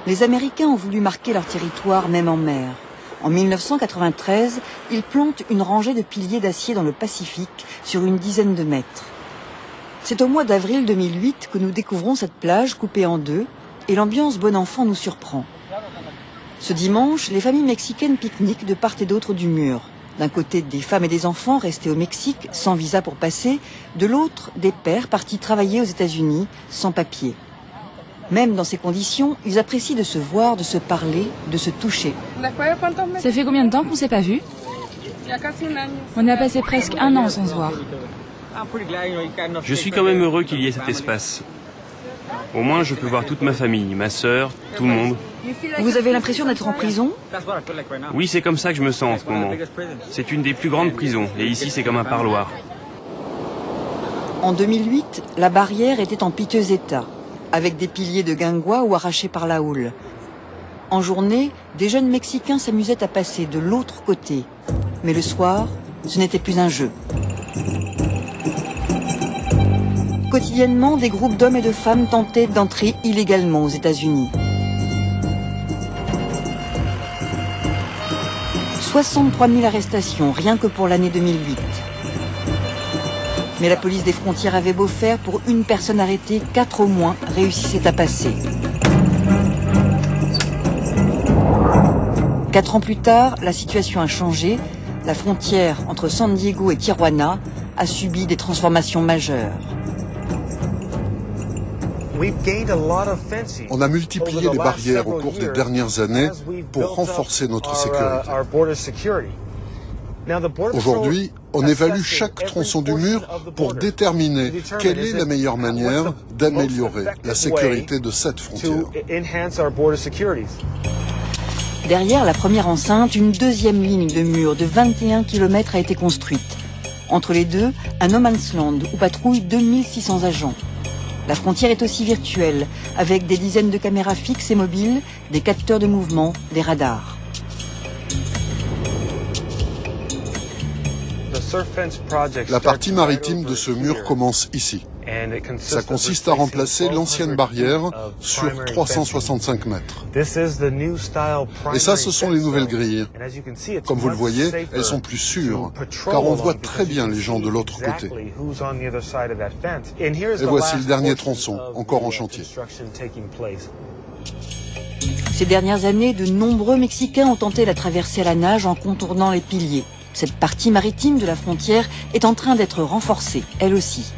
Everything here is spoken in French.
Les Américains ont voulu marquer leur territoire même en mer. En 1993, ils plantent une rangée de piliers d'acier dans le Pacifique sur une dizaine de mètres. C'est au mois d'avril 2008 que nous découvrons cette plage coupée en deux et l'ambiance bon enfant nous surprend. Ce dimanche, les familles mexicaines pique-niquent de part et d'autre du mur. D'un côté, des femmes et des enfants restés au Mexique sans visa pour passer, de l'autre, des pères partis travailler aux États-Unis sans papier. Même dans ces conditions, ils apprécient de se voir, de se parler, de se toucher. Ça fait combien de temps qu'on s'est pas vus? On a passé presque un an sans se voir. Je suis quand même heureux qu'il y ait cet espace. Au moins, je peux voir toute ma famille, ma sœur, tout le monde. Vous avez l'impression d'être en prison? Oui, c'est comme ça que je me sens en ce moment. C'est une des plus grandes prisons, et ici, c'est comme un parloir. En 2008, la barrière était en piteux état, avec des piliers de guingois ou arrachés par la houle. En journée, des jeunes Mexicains s'amusaient à passer de l'autre côté. Mais le soir, ce n'était plus un jeu. Quotidiennement, des groupes d'hommes et de femmes tentaient d'entrer illégalement aux États-Unis. 63 000 arrestations, rien que pour l'année 2008. Mais la police des frontières avait beau faire, pour une personne arrêtée, 4 au moins réussissaient à passer. 4 ans plus tard, la situation a changé. La frontière entre San Diego et Tijuana a subi des transformations majeures. On a multiplié les barrières au cours des dernières années pour renforcer notre sécurité. Aujourd'hui, on évalue chaque tronçon du mur pour déterminer quelle est la meilleure manière d'améliorer la sécurité de cette frontière. Derrière la première enceinte, une deuxième ligne de mur de 21 km a été construite. Entre les deux, un no man's land où patrouillent 2600 agents. La frontière est aussi virtuelle, avec des dizaines de caméras fixes et mobiles, des capteurs de mouvement, des radars. La partie maritime de ce mur commence ici. Ça consiste à remplacer l'ancienne barrière sur 365 mètres. Et ça, ce sont les nouvelles grilles. Comme vous le voyez, elles sont plus sûres, car on voit très bien les gens de l'autre côté. Et voici le dernier tronçon, encore en chantier. Ces dernières années, de nombreux Mexicains ont tenté la traversée à la nage en contournant les piliers. Cette partie maritime de la frontière est en train d'être renforcée, elle aussi.